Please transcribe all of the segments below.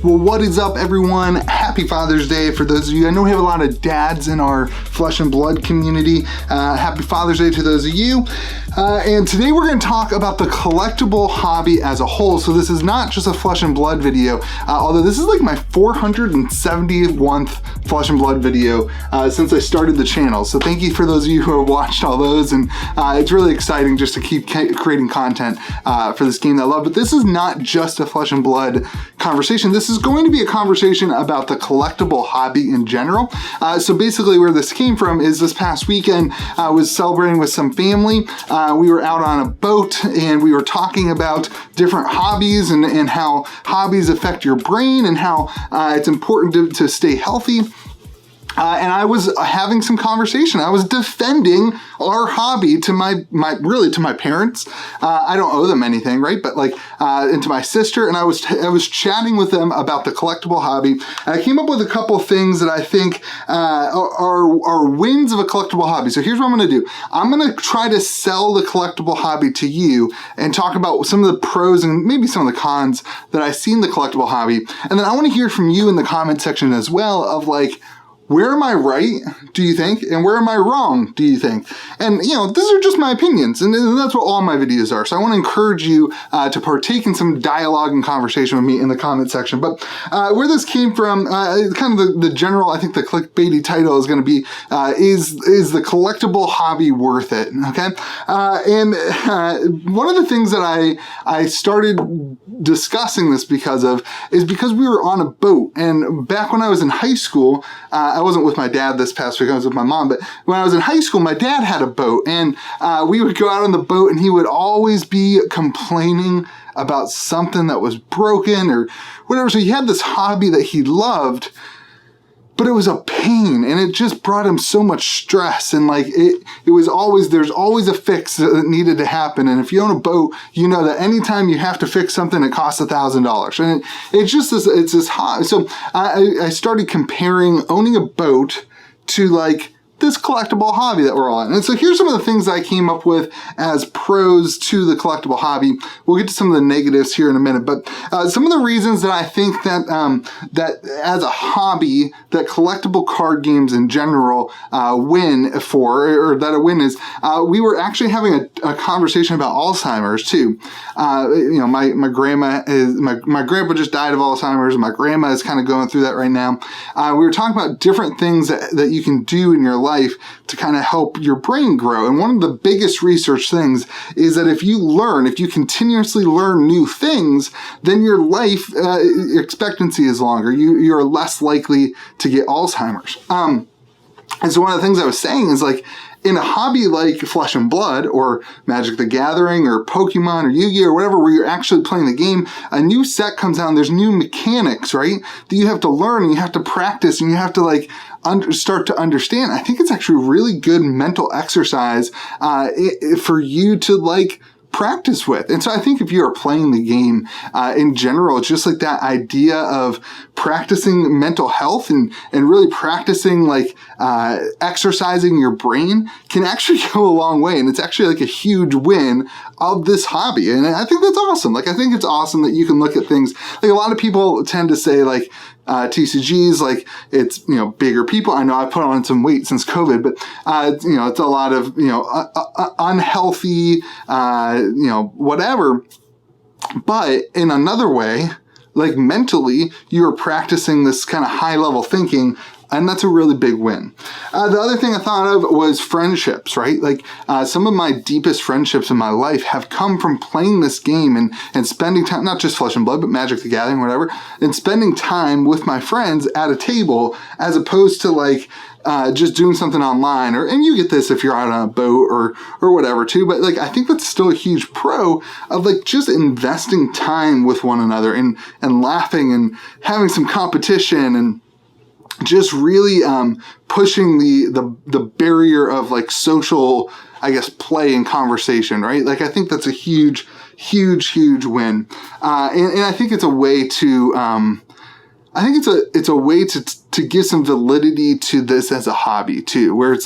Well, what is up, everyone? Happy Father's Day for those of you. I know we have a lot of dads in our flesh and blood community. Happy Father's Day to those of you. And today we're going to talk about the collectible hobby as a whole. So this is not just a flesh and blood video, although this is like my 471st flesh and blood video since I started the channel. So thank you for those of you who have watched all those. And it's really exciting just to keep creating content for this game that I love. But this is not just a flesh and blood conversation. This is going to be a conversation about the collectible hobby in general. So basically where this came from is this past weekend, I was celebrating with some family. We were out on a boat and we were talking about different hobbies and how hobbies affect your brain and how it's important to stay healthy. And I was having some conversation. I was defending our hobby to my parents. I don't owe them anything, right? But and to my sister, and I was chatting with them about the collectible hobby. And I came up with a couple of things that I think are wins of a collectible hobby. So here's what I'm going to do. I'm going to try to sell the collectible hobby to you and talk about some of the pros and maybe some of the cons that I see in the collectible hobby. And then I want to hear from you in the comment section as well of where am I right, do you think? And where am I wrong, do you think? And, these are just my opinions, and that's what all my videos are. So I want to encourage you to partake in some dialogue and conversation with me in the comment section. But where this came from, kind of the general, I think the clickbaity title is going to be, is the collectible hobby worth it, okay? And one of the things that I started discussing this because we were on a boat. And back when I was in high school, I wasn't with my dad this past week, I was with my mom, but when I was in high school, my dad had a boat, and we would go out on the boat, and he would always be complaining about something that was broken or whatever. So he had this hobby that he loved, but it was a pain, and it just brought him so much stress, and it was always, there's always a fix that needed to happen. And if you own a boat, you know that anytime you have to fix something, it costs $1,000. And it's just this hobby. So I started comparing owning a boat to this collectible hobby that we're all in. And so here's some of the things I came up with as pros to the collectible hobby. We'll get to some of the negatives here in a minute, but some of the reasons that I think that that as a hobby, that collectible card games in general win for, or that a win is, we were actually having a conversation about Alzheimer's too. My grandma my grandpa just died of Alzheimer's, and my grandma is kind of going through that right now. We were talking about different things that you can do in your life to kind of help your brain grow. And one of the biggest research things is that if you continuously learn new things, then your life expectancy is longer. You're less likely to get Alzheimer's. And so one of the things I was saying is in a hobby like Flesh and Blood or Magic the Gathering or Pokemon or Yu-Gi-Oh or whatever, where you're actually playing the game, a new set comes out and there's new mechanics, right? That you have to learn and you have to practice and you have to start to understand. I think it's actually really good mental exercise for you to practice with. And so I think if you are playing the game in general, it's just that idea of practicing mental health and really practicing exercising your brain can actually go a long way. And it's actually a huge win of this hobby. And I think that's awesome. I think it's awesome that you can look at things. A lot of people tend to say TCGs, it's, bigger people. I know I put on some weight since COVID, but, it's a lot of, unhealthy, whatever. But in another way, mentally, you're practicing this kind of high level thinking. And that's a really big win. The other thing I thought of was friendships, right? Some of my deepest friendships in my life have come from playing this game and spending time, not just Flesh and Blood, but Magic the Gathering, whatever, and spending time with my friends at a table as opposed to just doing something online, and you get this if you're out on a boat or whatever too, but I think that's still a huge pro of just investing time with one another and laughing and having some competition and just really pushing the barrier of social, I guess, play and conversation, right? I think that's a huge win, and I think it's a way to it's a way to give some validity to this as a hobby too, where it's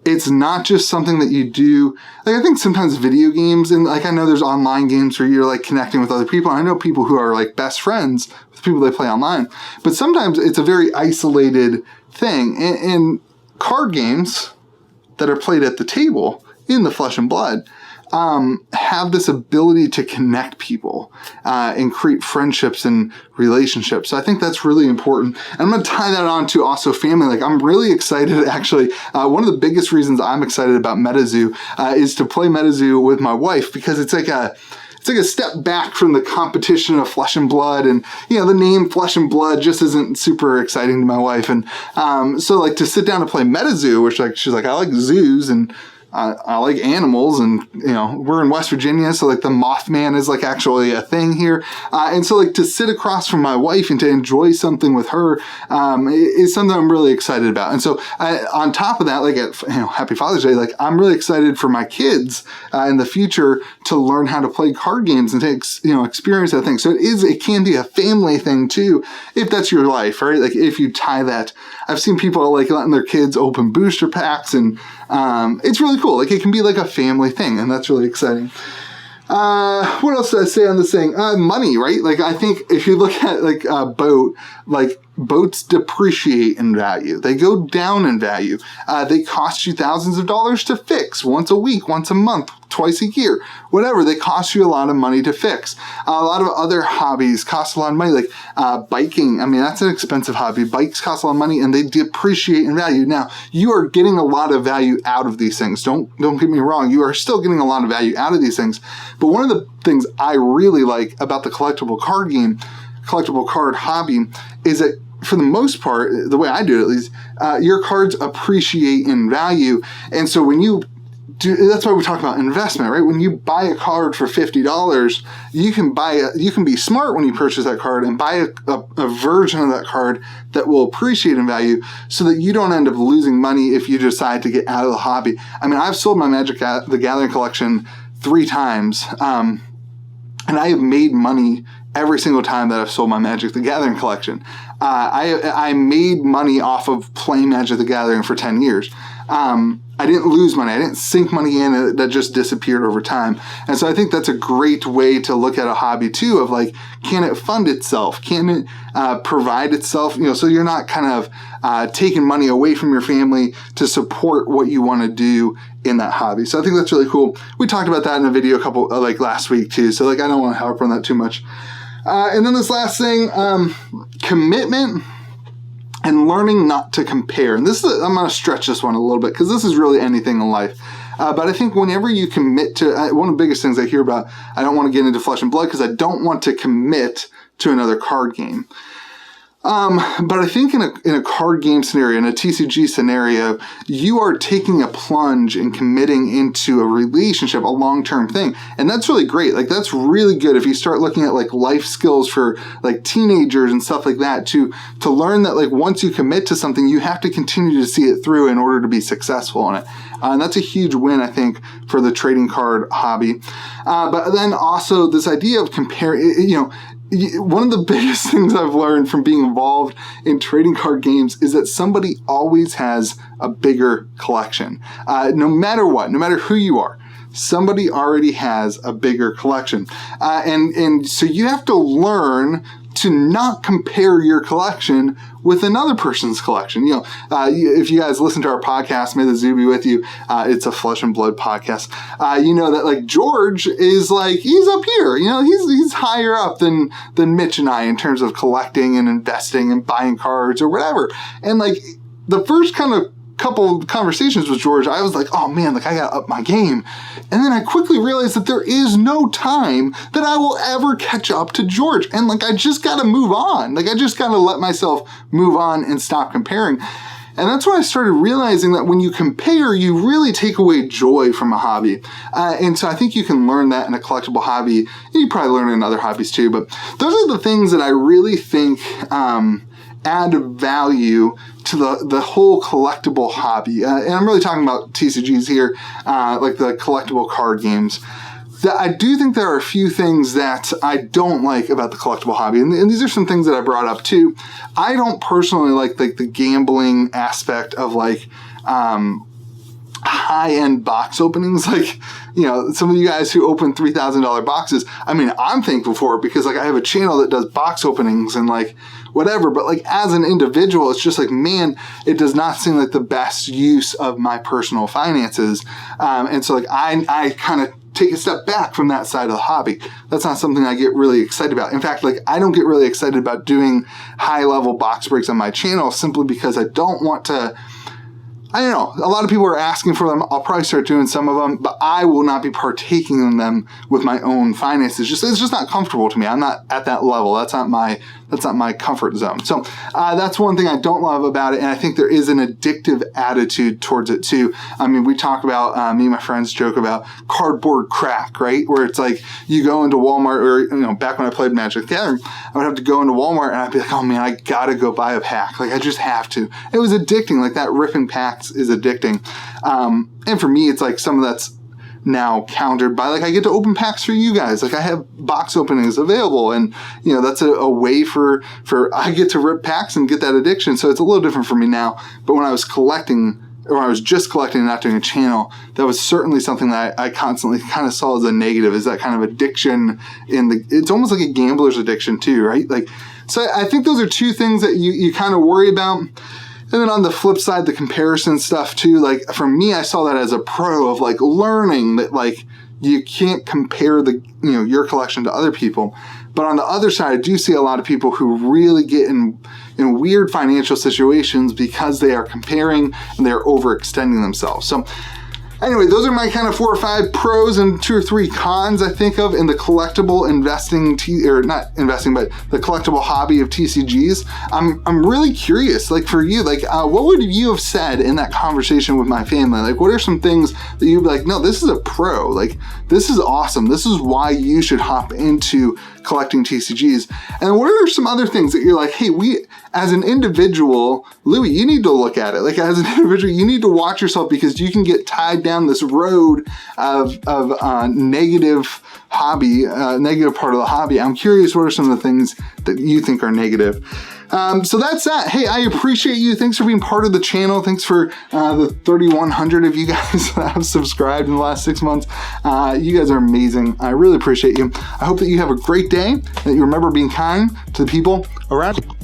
it's not just something that you do. Like, I think sometimes video games, and like I know there's online games where you're like connecting with other people. I know people who are like best friends with people they play online, but sometimes it's a very isolated thing. And card games that are played at the table in the Flesh and Blood have this ability to connect people and create friendships and relationships. So I think that's really important. And I'm going to tie that on to also family. Like, I'm really excited, actually. One of the biggest reasons I'm excited about Metazoo is to play Metazoo with my wife, because it's like a step back from the competition of Flesh and Blood, and the name Flesh and Blood just isn't super exciting to my wife. And so like to sit down and play Metazoo, which like she's like, I like zoos and I like animals, and we're in West Virginia, so like the Mothman is like actually a thing here, and so like to sit across from my wife and to enjoy something with her is something I'm really excited about. And so on top of that, like Happy Father's Day, like I'm really excited for my kids in the future to learn how to play card games and to experience that thing. So it can be a family thing too, if that's your life, right? Like if you tie that, I've seen people like letting their kids open booster packs, and it's really cool. Like it can be like a family thing, and that's really exciting. What else did I say on this thing? Money, right? Like I think if you look at like a boat, like boats depreciate in value. They go down in value. They cost you thousands of dollars to fix once a week, once a month, twice a year, whatever. They cost you a lot of money to fix. A lot of other hobbies cost a lot of money, like biking. I mean, that's an expensive hobby. Bikes cost a lot of money and they depreciate in value. Now, you are getting a lot of value out of these things. Don't get me wrong. You are still getting a lot of value out of these things. But one of the things I really like about the collectible card hobby is that for the most part, the way I do it at least, your cards appreciate in value. And so when you that's why we talk about investment, right? When you buy a card for $50, you can be smart when you purchase that card and buy a version of that card that will appreciate in value, so that you don't end up losing money if you decide to get out of the hobby. I mean, I've sold my Magic the Gathering collection 3 times, and I have made money every single time that I've sold my Magic the Gathering collection. I made money off of playing Magic the Gathering for 10 years. I didn't lose money. I didn't sink money in that just disappeared over time. And so I think that's a great way to look at a hobby too, of like, can it fund itself? Can it provide itself? So you're not kind of taking money away from your family to support what you want to do in that hobby. So I think that's really cool. We talked about that in a video last week too. So like, I don't want to harp on that too much. And then this last thing, commitment and learning not to compare. And I'm going to stretch this one a little bit because this is really anything in life. But I think whenever you commit to, one of the biggest things I hear about, I don't want to get into Flesh and Blood because I don't want to commit to another card game. But I think in a card game scenario, in a TCG scenario, you are taking a plunge and committing into a relationship, a long-term thing. And that's really great. Like, that's really good if you start looking at like life skills for like teenagers and stuff like that, to learn that like once you commit to something, you have to continue to see it through in order to be successful in it. And that's a huge win, I think, for the trading card hobby. But then also this idea of comparing, one of the biggest things I've learned from being involved in trading card games is that somebody always has a bigger collection. No matter what, no matter who you are, somebody already has a bigger collection. And so you have to learn to not compare your collection with another person's collection. If you guys listen to our podcast, May the Zoo be with you, it's a Flesh and Blood podcast. You know that like George is like, he's up here, he's higher up than Mitch and I in terms of collecting and investing and buying cards or whatever. And like the first kind of couple conversations with George, I was like, oh man, like I gotta up my game. And then I quickly realized that there is no time that I will ever catch up to George. And like, I just gotta move on. Like, I just gotta let myself move on and stop comparing. And that's when I started realizing that when you compare, you really take away joy from a hobby. And so I think you can learn that in a collectible hobby. You probably learn it in other hobbies too, but those are the things that I really think add value to the whole collectible hobby. And I'm really talking about TCGs here, like the collectible card games. I do think there are a few things that I don't like about the collectible hobby. And these are some things that I brought up too. I don't personally like the gambling aspect of like high-end box openings, like, you know, some of you guys who open $3,000 boxes. I mean, I'm thankful for it because, like, I have a channel that does box openings and, like, whatever. But, like, as an individual, it's just like, man, it does not seem like the best use of my personal finances. And so, like, I kind of take a step back from that side of the hobby. That's not something I get really excited about. In fact, like, I don't get really excited about doing high-level box breaks on my channel simply because I don't want to. I don't know. A lot of people are asking for them. I'll probably start doing some of them, but I will not be partaking in them with my own finances. It's just not comfortable to me. I'm not at that level. That's not my comfort zone. So that's one thing I don't love about it, and I think there is an addictive attitude towards it too. I mean, we talk about, me and my friends joke about cardboard crack, right? Where it's like you go into Walmart, or, you know, back when I played Magic the Gathering, I would have to go into Walmart and I'd be like, oh man, I gotta go buy a pack. Like, I just have to. It was addicting. Like, that ripping packs is addicting. And for me, it's like some of that's now countered by, like, I get to open packs for you guys. Like, I have box openings available, and, you know, that's a way for I get to rip packs and get that addiction. So it's a little different for me now. But when I was collecting, or when I was just collecting and not doing a channel, that was certainly something that I constantly kind of saw as a negative, is that kind of addiction it's almost like a gambler's addiction too, right? Like, so I think those are two things that you kind of worry about. And then on the flip side, the comparison stuff too, like, for me, I saw that as a pro of, like, learning that, like, you can't compare your collection to other people. But on the other side, I do see a lot of people who really get in weird financial situations because they are comparing and they're overextending themselves. So anyway, those are my kind of 4 or 5 pros and 2 or 3 cons I think of in the collectible the collectible hobby of TCGs. I'm really curious, like, for you, like, what would you have said in that conversation with my family? Like, what are some things that you'd be like, no, this is a pro, like, this is awesome, this is why you should hop into collecting TCGs? And what are some other things that you're like, hey, as an individual, Louis, you need to look at it. Like, as an individual, you need to watch yourself, because you can get tied down this road of negative part of the hobby. I'm curious, what are some of the things that you think are negative? So that's that. Hey, I appreciate you. Thanks for being part of the channel. Thanks for the 3,100 of you guys that have subscribed in the last 6 months. You guys are amazing. I really appreciate you. I hope that you have a great day, that you remember being kind to the people around you.